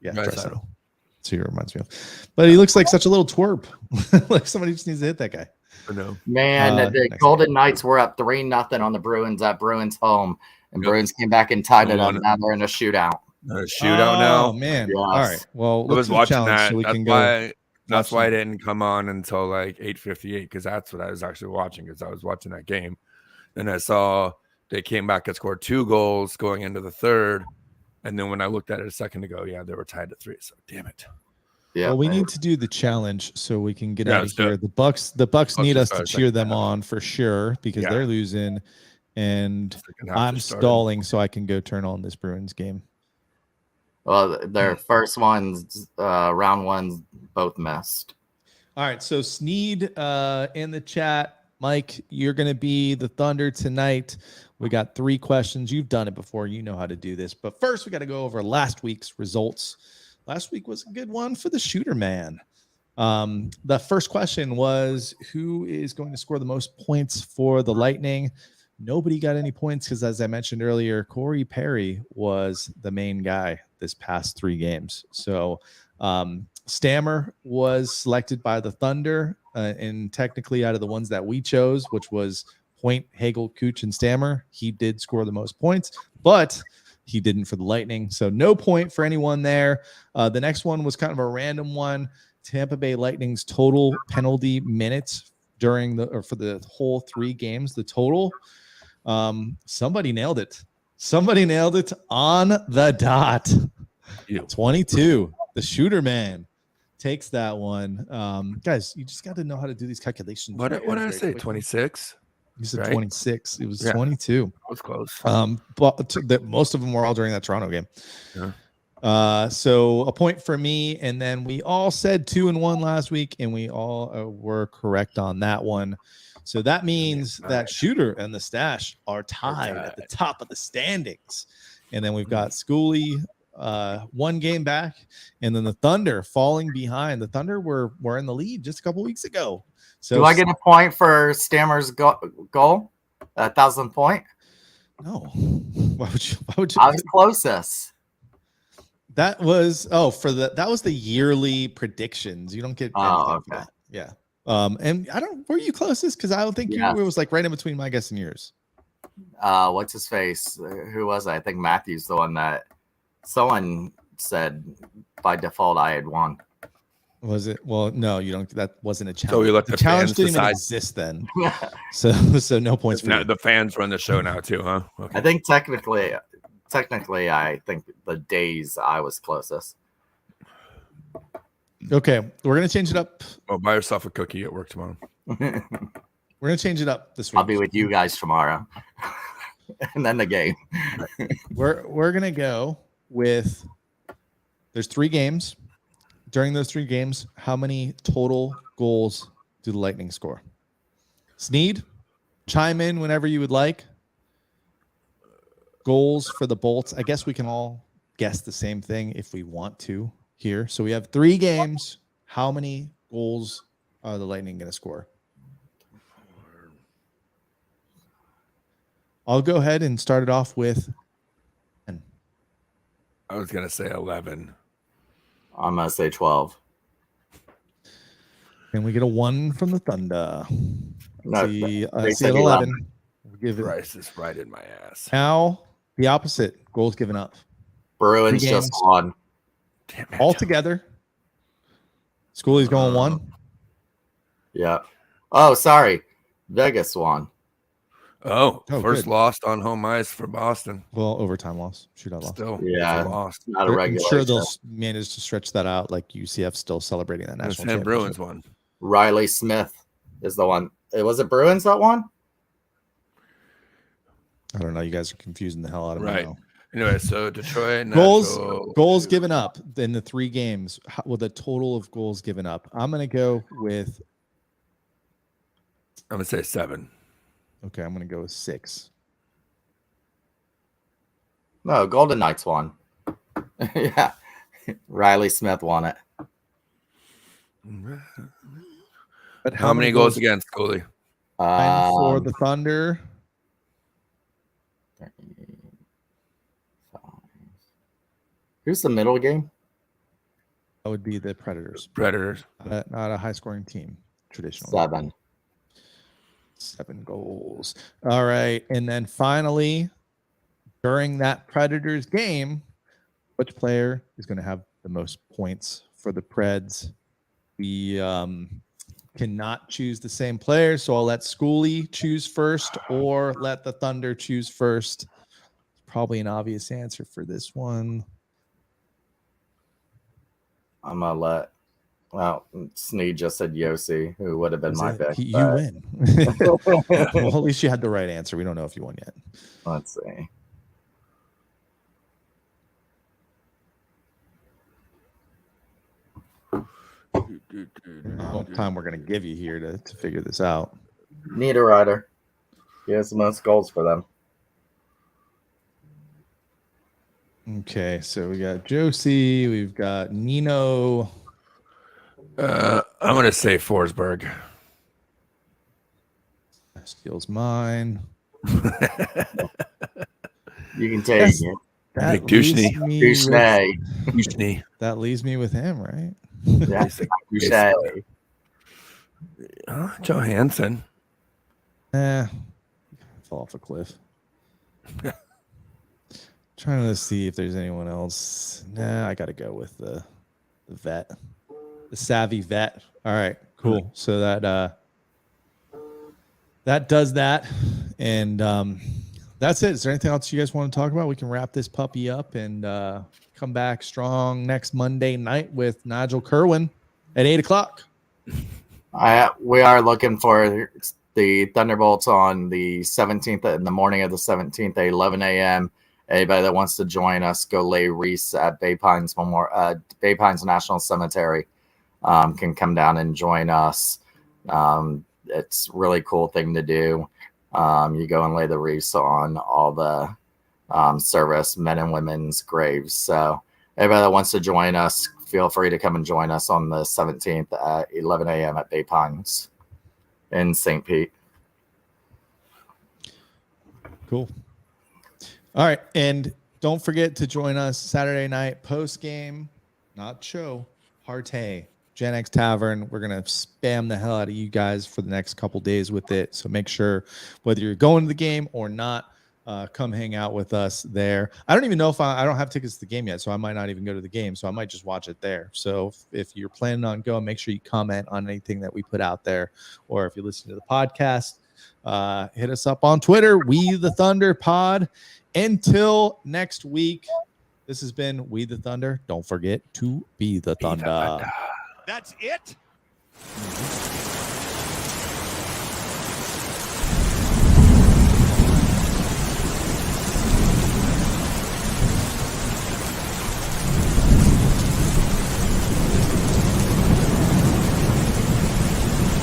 Draisaitl. So he reminds me of. But he looks like such a little twerp. Like somebody just needs to hit that guy. Man, the Golden Knights were up 3-0 on the Bruins at Bruins home, and Bruins came back and tied it up. Now they're in a shootout. Now, man. Yes. All right. Well, I was watching that. So that's why I didn't come on until like 8:58 because that's what I was actually watching because I was watching that game, and I saw they came back and scored 2 goals going into the third, and then when I looked at it a second ago, they were tied to 3. So damn it. Yeah, well, we need to do the challenge so we can get out of here. The Bucks need us to cheer them on for sure because they're losing, and I'm stalling so I can go turn on this Bruins game. Well, their first ones, round ones, both missed. All right, so Sneed in the chat, Mike, you're going to be the Thunder tonight. We got 3 questions. You've done it before. You know how to do this. But first, we got to go over last week's results. Last week was a good one for the shooter man. The first question was, who is going to score the most points for the Lightning? Nobody got any points because, as I mentioned earlier, Corey Perry was the main guy this past 3 games. So Stammer was selected by the Thunder, and technically out of the ones that we chose, which was Point, Hagel, Cooch, and Stammer, he did score the most points, but he didn't for the Lightning. So no point for anyone there. The next one was kind of a random one. Tampa Bay Lightning's total penalty minutes for the whole 3 games, the total. Somebody nailed it. Somebody nailed it on the dot. 22. The shooter man takes that one. Guys, you just got to know how to do these calculations. What did I say? 26? You said 26. It was 22. That was close. But most of them were all during that Toronto game. Yeah. So a point for me, and then we all said 2-1 last week, and we all were correct on that one. So that means that Shooter and the Stash are tied at the top of the standings, and then we've got Schooley 1 game back, and then the Thunder falling behind. The Thunder were in the lead just a couple weeks ago. So do I get a point for Stammer's goal? 1,000 point? No. Why would you? I was closest. That was that was the yearly predictions. You don't get anything for that. Yeah. And were you closest? Because I don't think it was like right in between my guess and yours. What's his face? Who was it? I think Matthew's the one that someone said by default I had won. Was it? Well, no, you don't. That wasn't a challenge. So we let the challenge fans didn't even decide. exist then. So no points for you. The fans run the show now too, huh? Okay. I think technically, I think the days I was closest. Okay, we're gonna change it up. Well, buy yourself a cookie at work tomorrow. We're gonna change it up this week. I'll be with you guys tomorrow, and then the game. We're gonna go with there's 3 games. During those 3 games, how many total goals do the Lightning score? Sneed, chime in whenever you would like. Goals for the Bolts. I guess we can all guess the same thing if we want to here. So we have 3 games. How many goals are the Lightning going to score? I'll go ahead and start it off with 10. I was gonna say 11. I'm gonna say 12. And we get a 1 from the Thunder. No, See, they see said an 11. We'll give it Price is right in my ass. now the opposite. Goals given up. Bruins 3 just games. won. Damn it. All together. Schoolie's going 1. Yeah. Oh, sorry. Vegas won. Oh, Oh, first good. lost on home ice for Boston. Well, overtime loss. Shootout loss. Still, Yeah. it's a loss. Not a I'm regular. sure they'll manage to stretch that out, like UCF still celebrating that The national San Bruins championship. won. Riley Smith is the one. Was it Bruins that won? I don't know. You guys are confusing the hell out of me Right. now. Anyway, so Detroit Goals given up in the 3 games. With a total of goals given up, I'm going to go with. I'm gonna say 7. Okay, I'm going to go with 6. No, Golden Knights won. Yeah. Riley Smith won it. But How many goals against Goalie? for the Thunder? Who's the middle game? That would be the Predators. Predators. Not a high-scoring team traditionally. 7. 7 goals. All right. And then finally, during that Predators game, which player is going to have the most points for the Preds? We cannot choose the same player, so I'll let Schoolie choose first or let the Thunder choose first. Probably an obvious answer for this one. I'm going to let. Well, Sneed just said Yossi, who would have been my pick. You but win. Well, at least you had the right answer. We don't know if you won yet. Let's see. How much time we're going to give you here to figure this out. Niederreiter. He has the most goals for them. Okay, so we got Josie, we've got Nino. I'm gonna say Forsberg. Steals mine. You can take Yes. it. That Duchesne. leaves me Duchesne. with- that leaves me with him, right? Yeah. Duchesne. Johansson. Fall off a cliff. Trying to see if there's anyone else. Nah, I got to go with the vet, the savvy vet. All right, cool. So that does that, and that's it. Is there anything else you guys want to talk about? We can wrap this puppy up and come back strong next Monday night with Nigel Kerwin at 8:00. We are looking for the Thunderbolts on the 17th, in the morning of the 17th at 11 a.m. Anybody that wants to join us, go lay wreaths at Bay Pines National Cemetery. Can come down and join us. It's a really cool thing to do. You go and lay the wreaths on all the service men and women's graves. So anybody that wants to join us, feel free to come and join us on the 17th at 11 a.m. at Bay Pines in St. Pete. Cool. All right, and don't forget to join us Saturday night post game, not show, Partey, Gen X Tavern. We're gonna spam the hell out of you guys for the next couple days with it. So make sure whether you're going to the game or not, come hang out with us there. I don't even know if I don't have tickets to the game yet, so I might not even go to the game. So I might just watch it there. So if you're planning on going, make sure you comment on anything that we put out there, or if you listen to the podcast, hit us up on Twitter. We the Thunder Pod. Until next week, this has been We the Thunder. Don't forget to be the Thunder. That's it?